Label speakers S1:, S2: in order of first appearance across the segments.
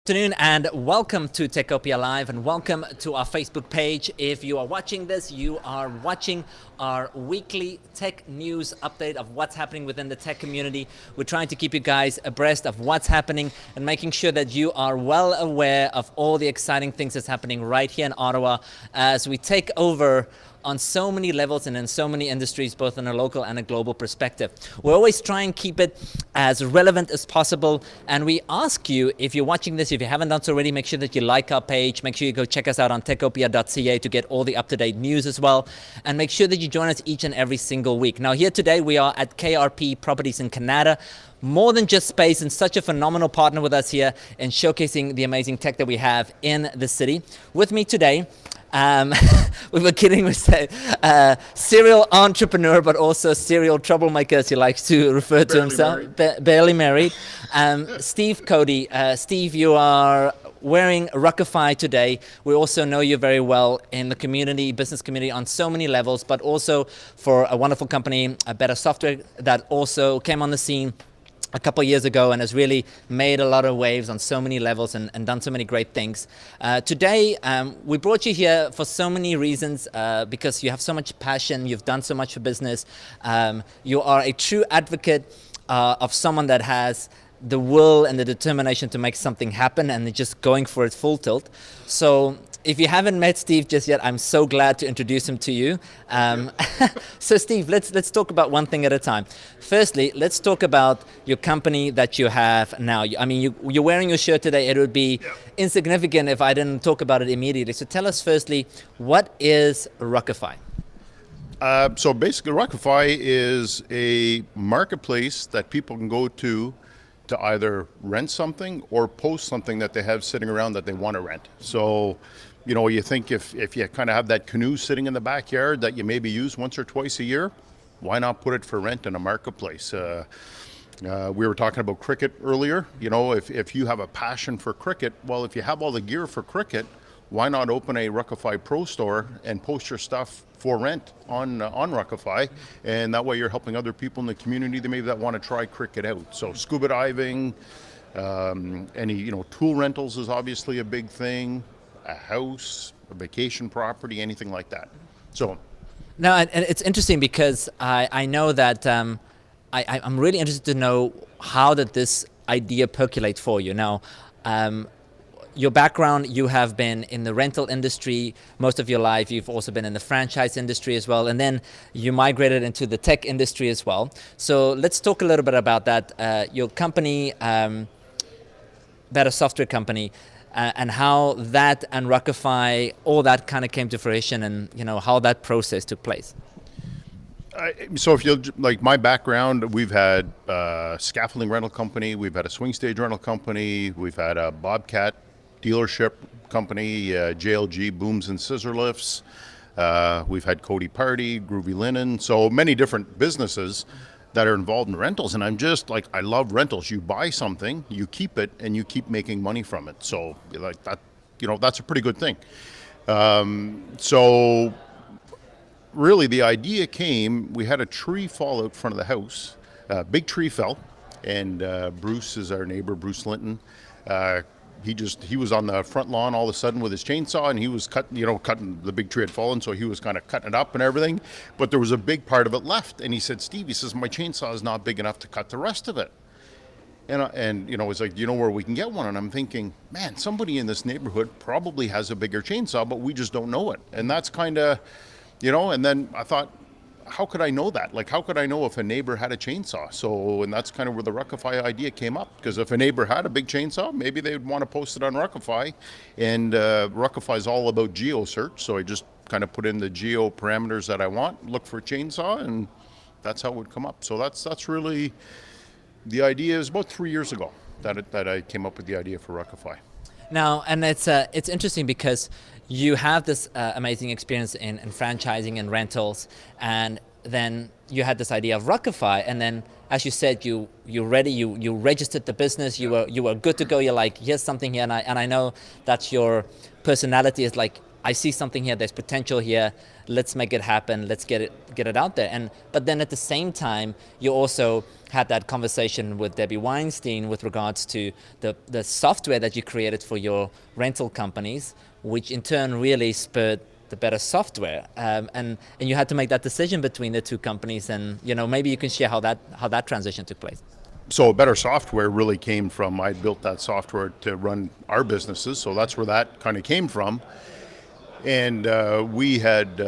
S1: Afternoon and welcome to Techopia Live and welcome to our Facebook page. If you are watching this, you are watching our weekly tech news update of what's happening within the tech community. We're trying to keep you guys abreast of what's happening and making sure that you are well aware of all the exciting things that's happening right here in Ottawa as we take over on so many levels and in so many industries, both in a local and a global perspective. We always try and keep it as relevant as possible. And we ask you, if you're watching this, if you haven't done so already, make sure that you like our page. Make sure you go check us out on Techopia.ca to get all the up-to-date news as well. And make sure that you join us each and every single week. Now here today, we are at KRP Properties in Canada. More than just space, and such a phenomenal partner with us here in showcasing the amazing tech that we have in the city. With me today, we were kidding, we say serial entrepreneur, but also serial troublemaker, as he likes to refer to himself. Barely married. Steve Cody. Steve, you are wearing Ruckify today. We also know you very well in the community, business community on so many levels, but also for a wonderful company, a Better Software, that also came on the scene a couple of years ago and has really made a lot of waves on so many levels and done so many great things. Today, we brought you here for so many reasons because you have so much passion, you've done so much for business, you are a true advocate of someone that has the will and the determination to make something happen and just going for it full tilt. So if you haven't met Steve just yet, I'm so glad to introduce him to you. So Steve, let's talk about one thing at a time. Firstly, let's talk about your company that you have now. I mean, you're wearing your shirt today. It would be insignificant if I didn't talk about it immediately. So tell us firstly, what is Ruckify?
S2: So basically, Ruckify is a marketplace that people can go to either rent something or post something that they have sitting around that they want to rent. So, you know, you think if you kind of have that canoe sitting in the backyard that you maybe use once or twice a year, why not put it for rent in a marketplace? We were talking about cricket earlier. You know, if you have a passion for cricket, well, if you have all the gear for cricket, why not open a Ruckify Pro store and post your stuff for rent on Ruckify, and that way you're helping other people in the community that maybe that want to try cricket out. So scuba diving, any tool rentals is obviously a big thing, a house, a vacation property, anything like that. So
S1: now, and it's interesting because I know that I'm really interested to know how did this idea percolate for you. Now, your background, you have been in the rental industry most of your life. You've also been in the franchise industry as well. And then you migrated into the tech industry as well. So let's talk a little bit about that. Your company, Better Software Company, and how that and Ruckify, all that kind of came to fruition and, you know, how that process took place.
S2: So if you like my background, we've had a scaffolding rental company, we've had a swing stage rental company, we've had a Bobcat dealership company, JLG booms and scissor lifts. We've had Cody Party, Groovy Linen, so many different businesses that are involved in rentals. And I'm just like, I love rentals. You buy something, you keep it, and you keep making money from it. So like that, that's a pretty good thing. So really the idea came, we had a tree fall out front of the house. Big tree fell, and Bruce is our neighbor, Bruce Linton. He was on the front lawn all of a sudden with his chainsaw, and he was cutting, the big tree had fallen, so he was kind of cutting it up and everything, but there was a big part of it left. And he said, Steve, he says, my chainsaw is not big enough to cut the rest of it. And it's like, where we can get one? And I'm thinking, man, somebody in this neighborhood probably has a bigger chainsaw, but we just don't know it. And that's kind of, and then I thought, how could I know that? Like, how could I know if a neighbor had a chainsaw? So, and that's kind of where the Ruckify idea came up. Because if a neighbor had a big chainsaw, maybe they'd want to post it on Ruckify. And Ruckify is all about geo search. So I just kind of put in the geo parameters that I want, look for chainsaw, and that's how it would come up. So that's really, the idea is about 3 years ago that I came up with the idea for Ruckify.
S1: Now, and it's interesting because you have this amazing experience in franchising and rentals, and then you had this idea of Ruckify, and then, as you said, you registered the business, you were good to go. You're like, here's something here, and I know that's your personality is like, I see something here, there's potential here, let's make it happen, let's get it out there. But then at the same time, you also had that conversation with Debbie Weinstein with regards to the software that you created for your rental companies, which in turn really spurred the better software. And you had to make that decision between the two companies, and maybe you can share how that transition took place.
S2: So better software really came from, I built that software to run our businesses, so that's where that kind of came from. And we had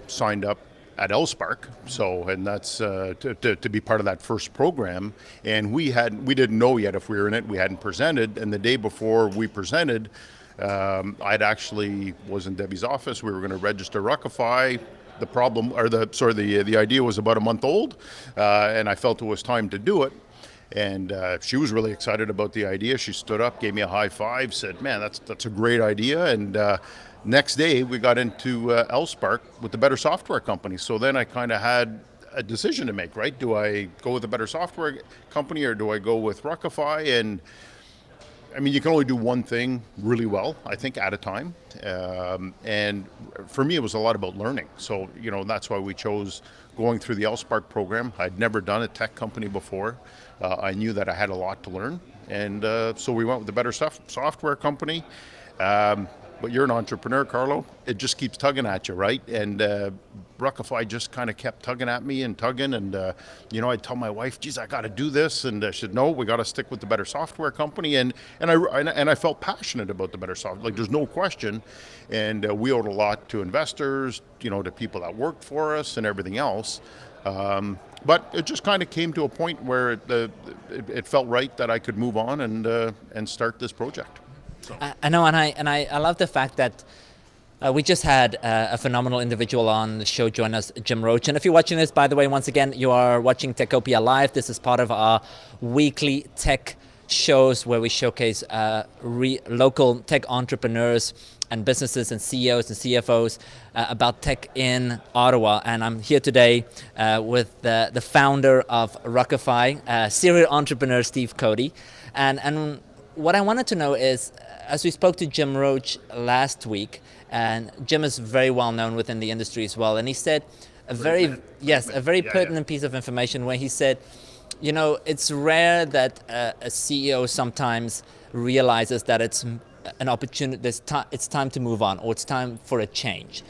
S2: signed up at Elspark, and that's to be part of that first program. And we didn't know yet if we were in it. We hadn't presented, and the day before we presented, I'd actually was in Debbie's office. We were going to register Ruckify. The idea was about a month old, and I felt it was time to do it. And she was really excited about the idea. She stood up, gave me a high five, said, "Man, that's a great idea." And next day, we got into Elspark with the Better Software Company. So then I kind of had a decision to make, right? Do I go with the Better Software Company or do I go with Ruckify? And I mean, you can only do one thing really well, I think, at a time. And for me, it was a lot about learning. So, that's why we chose going through the Elspark program. I'd never done a tech company before. I knew that I had a lot to learn. And so we went with the Better Software Company. But you're an entrepreneur, Carlo. It just keeps tugging at you, right? And Ruckify just kind of kept tugging at me and tugging. And, I'd tell my wife, geez, I got to do this. And she said, no, we got to stick with the Better Software Company. And I felt passionate about the Better Software. Like, there's no question. And we owed a lot to investors, to people that worked for us and everything else. But it just kind of came to a point where it felt right that I could move on and start this project. So.
S1: I know, and I love the fact that we just had a phenomenal individual on the show join us, Jim Roach. And if you're watching this, by the way, once again, you are watching Techopia Live. This is part of our weekly tech shows where we showcase local tech entrepreneurs and businesses and CEOs and CFOs about tech in Ottawa. And I'm here today with the founder of Ruckify, serial entrepreneur Steve Cody. And what I wanted to know is, as we spoke to Jim Roach last week, and Jim is very well known within the industry as well, and he said a very pertinent piece of information where he said, it's rare that a CEO sometimes realizes that it's an opportunity, it's time to move on, or it's time for a change.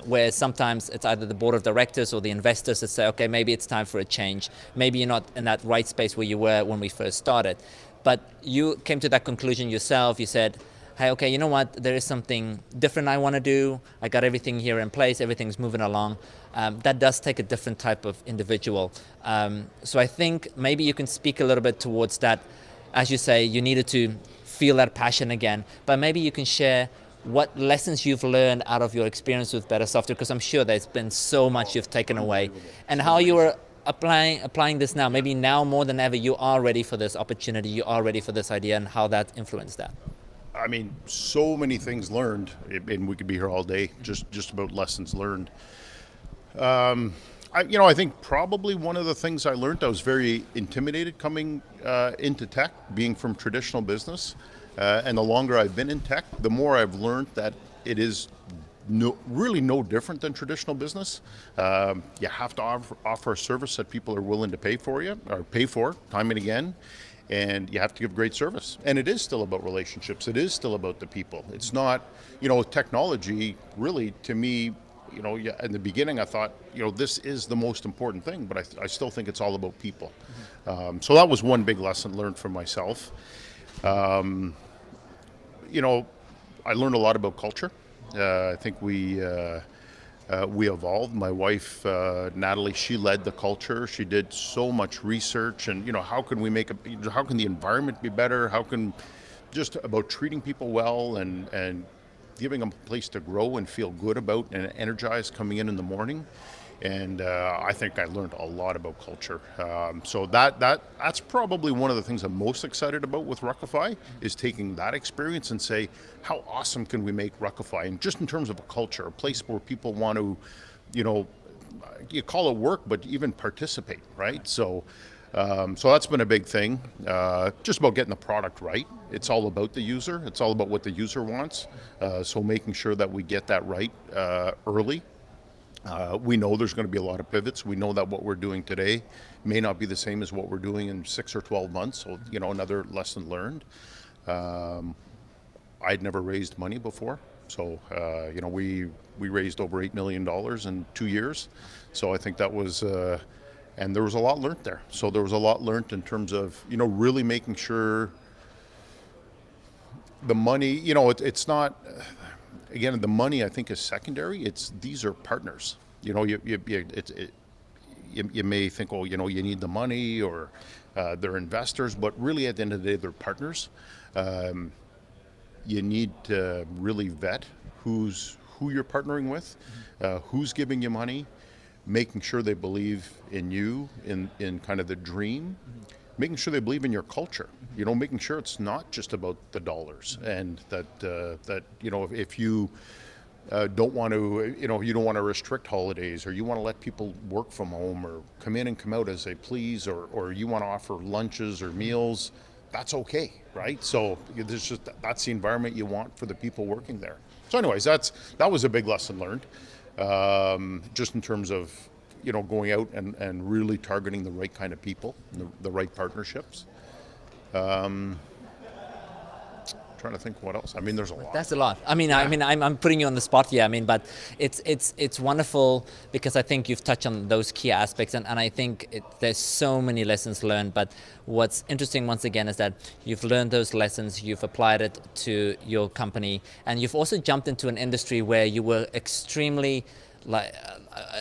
S1: Where sometimes it's either the board of directors or the investors that say, okay, maybe it's time for a change. Maybe you're not in that right space where you were when we first started. But you came to that conclusion yourself. You said, hey, okay, you know what? There is something different I want to do. I got everything here in place. Everything's moving along. That does take a different type of individual. So I think maybe you can speak a little bit towards that. As you say, you needed to feel that passion again. But maybe you can share what lessons you've learned out of your experience with Better Software, because I'm sure there's been so much you've taken away, and how you were applying this now. Maybe now more than ever, you are ready for this opportunity, you are ready for this idea, and how that influenced that.
S2: I mean, so many things learned, and we could be here all day just about lessons learned. I think probably one of the things I learned, I was very intimidated coming into tech, being from traditional business. And the longer I've been in tech, the more I've learned that it is really no different than traditional business. You have to offer a service that people are willing to pay for time and again. And you have to give great service. And it is still about relationships. It is still about the people. It's not, technology really, to me, in the beginning I thought, this is the most important thing, but I still think it's all about people. Mm-hmm. So that was one big lesson learned for myself. I learned a lot about culture. I think we evolved. My wife, Natalie, she led the culture. She did so much research, and how can the environment be better? How can just about treating people well and giving them a place to grow and feel good about and energized coming in the morning. And I think I learned a lot about culture. So that's probably one of the things I'm most excited about with Ruckify, is taking that experience and say, how awesome can we make Ruckify? And just in terms of a culture, a place where people want to, you call it work, but even participate, right? So So that's been a big thing. Just about getting the product right. It's all about the user. It's all about what the user wants. So making sure that we get that right early. We know there's going to be a lot of pivots. We know that what we're doing today may not be the same as what we're doing in 6 or 12 months. So, another lesson learned. I'd never raised money before. So, we raised over $8 million in 2 years. So I think that was, and there was a lot learned there. So there was a lot learned in terms of, really making sure the money, it's not, again, the money I think is secondary. These are partners. You may think, oh, you need the money or they're investors, but really at the end of the day, they're partners. You need to really vet who you're partnering with, who's giving you money, making sure they believe in you, in kind of the dream, making sure they believe in your culture, making sure it's not just about the dollars, and that if you don't want to, you don't want to restrict holidays, or you want to let people work from home or come in and come out as they please, or you want to offer lunches or meals, that's okay, right? So that's the environment you want for the people working there. So anyways, that was a big lesson learned, just in terms of, going out and really targeting the right kind of people, the right partnerships. Trying to think what else. I mean, there's a lot.
S1: That's a lot. I'm putting you on the spot here. But it's wonderful because I think you've touched on those key aspects, and I think there's so many lessons learned. But what's interesting once again is that you've learned those lessons, you've applied it to your company, and you've also jumped into an industry where you were extremely like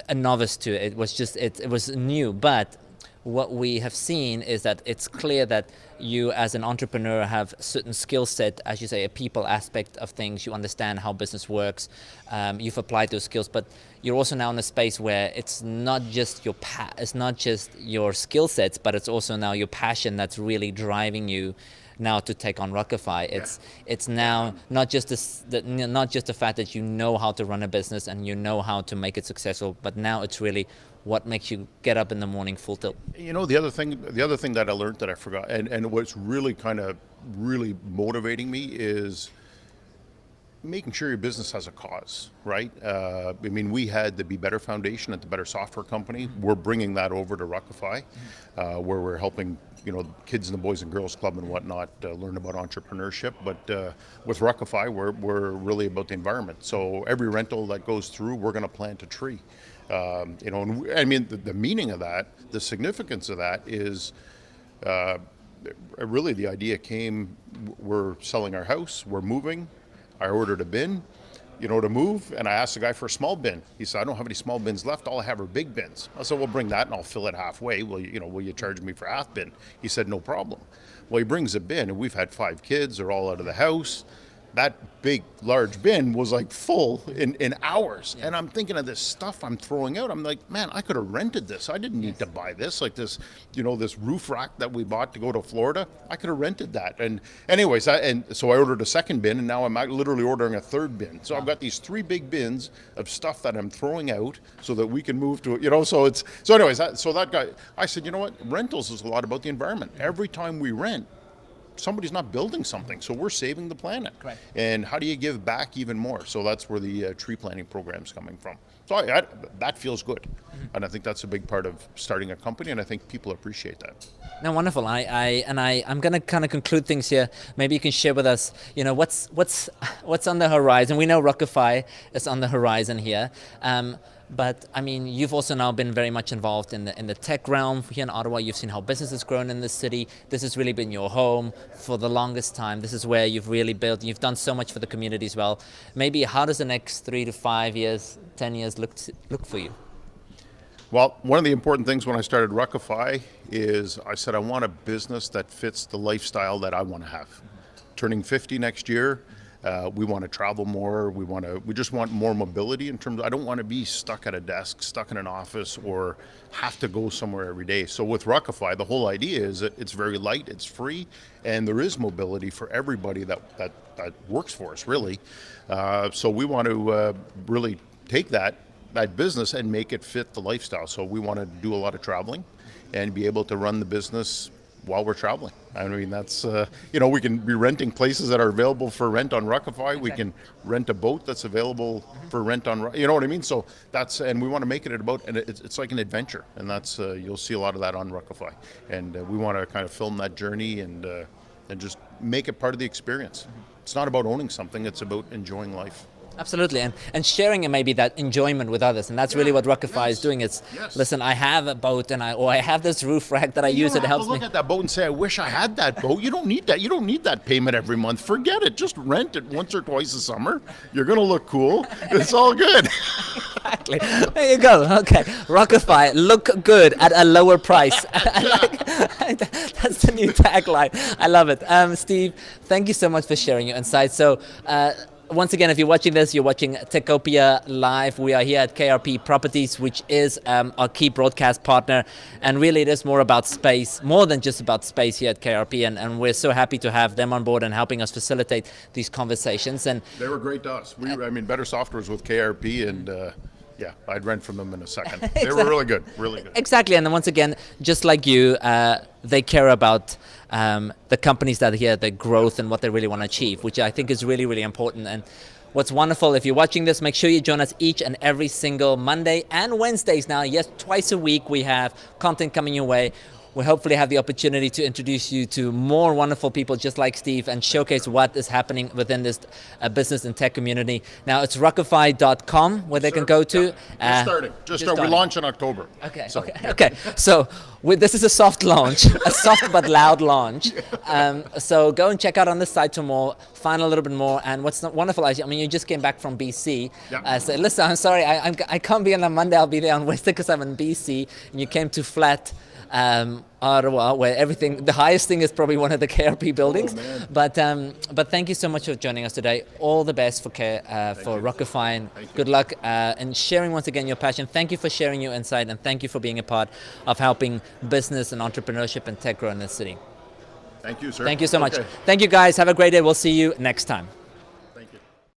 S1: a novice to it. It was just it was new, but what we have seen is that it's clear that you as an entrepreneur have certain skill set, as you say, a people aspect of things. You understand how business works. You've applied those skills, but you're also now in a space where it's not just it's not just your skill sets, but it's also now your passion that's really driving you now to take on Ruckify. It's now not just the fact that you know how to run a business and you know how to make it successful, but now it's really what makes you get up in the morning full tilt.
S2: The other thing that I learned that I forgot, and what's really really motivating me is making sure your business has a cause, right? We had the Be Better Foundation at the Better Software Company. We're bringing that over to Ruckify, where we're helping kids in the Boys and Girls Club and whatnot learn about entrepreneurship. But with Ruckify, we're really about the environment. So every rental that goes through, we're going to plant a tree. The meaning of that, the significance of that is really the idea came, we're selling our house, we're moving. I ordered a bin, to move, and I asked the guy for a small bin. He said, I don't have any small bins left. All I have are big bins. I said, well, bring that and I'll fill it halfway. Will you charge me for half bin? He said, no problem. Well, he brings a bin, and we've had 5 kids. They're all out of the house. That big, large bin was like full in hours. Yeah. And I'm thinking of this stuff I'm throwing out. I'm like, man, I could have rented this. I didn't need to buy this. Like this, this roof rack that we bought to go to Florida. I could have rented that. And anyways, so I ordered a second bin, and now I'm literally ordering a third bin. So I've got these 3 big bins of stuff that I'm throwing out so that we can move to, so anyways, that guy, I said, you know what? Rentals is a lot about the environment. Every time we rent, somebody's not building something, so we're saving the planet.
S1: Correct.
S2: And how do you give back even more? So that's where the tree planting program's coming from. So that feels good, and I think that's a big part of starting a company, and I think people appreciate that.
S1: No, wonderful. I'm going to kind of conclude things here. Maybe you can share with us, what's on the horizon. We know Ruckify is on the horizon here. But you've also now been very much involved in the tech realm here in Ottawa. You've seen how business has grown in this city. This has really been your home for the longest time. This is where you've really built. You've done so much for the community as well. Maybe how does the next 3 to 5 years, 10 years look for you?
S2: Well, one of the important things when I started Ruckify is I said I want a business that fits the lifestyle that I want to have. Turning 50 next year. We want to travel more. We just want more mobility in terms of, I don't want to be stuck at a desk, stuck in an office, or have to go somewhere every day. So with Ruckify, the whole idea is that it's very light, it's free, and there is mobility for everybody that works for us, really. So we want to really take that business and make it fit the lifestyle. So we want to do a lot of traveling. and be able to run the business while we're traveling. I mean, that's, we can be renting places that are available for rent on Ruckify. Exactly. We can rent a boat that's available for rent on, you know what I mean? So and we want to make it about, and it's like an adventure. And that's, you'll see a lot of that on Ruckify. And we want to kind of film that journey and just make it part of the experience. It's not about owning something, it's about enjoying life.
S1: Absolutely, and sharing maybe that enjoyment with others, and that's really what Ruckify is doing. It's listen, I have a boat, and I have this roof rack that I use. It helps me.
S2: Look at that boat and say, I wish I had that boat. You don't need that. You don't need that payment every month. Forget it. Just rent it once or twice a summer. You're gonna look cool. It's all good.
S1: Exactly. There you go. Okay, Ruckify, look good at a lower price. That's the new tagline. I love it. Steve, thank you so much for sharing your insights. So. Once again, if you're watching this, you're watching Techopia Live. We are here at KRP Properties, which is our key broadcast partner. And really, it is more about space, more than just about space here at KRP. And we're so happy to have them on board and helping us facilitate these conversations. And
S2: they were great to us. Better Software was with KRP, and I'd rent from them in a second. Exactly. They were really good, really good.
S1: Exactly. And then once again, just like you, they care about the companies that are here, their growth and what they really want to achieve, which I think is really, really important. And what's wonderful, if you're watching this, make sure you join us each and every single Monday and Wednesdays now. Yes, twice a week we have content coming your way. We'll hopefully have the opportunity to introduce you to more wonderful people just like Steve and showcase what is happening within this business and tech community. Now, it's ruckify.com where they can go to.
S2: Just starting. We launch in October.
S1: Okay, so, okay. So this is a soft launch, a soft but loud launch. So go and check out on the site for more, find a little bit more. And what's wonderful, I mean, you just came back from BC. So listen, I'm sorry, I can't be on a Monday, I'll be there on Wednesday because I'm in BC. And you came to flat Ottawa, where the highest thing is probably one of the KRP buildings. But thank you so much for joining us today. All the best for Ruckify, and good luck and sharing once again your passion. Thank you for sharing your insight, and thank you for being a part of helping business and entrepreneurship and tech grow in this city.
S2: Thank you, sir.
S1: Thank you so much. Thank you, guys. Have a great day. We'll see you next time.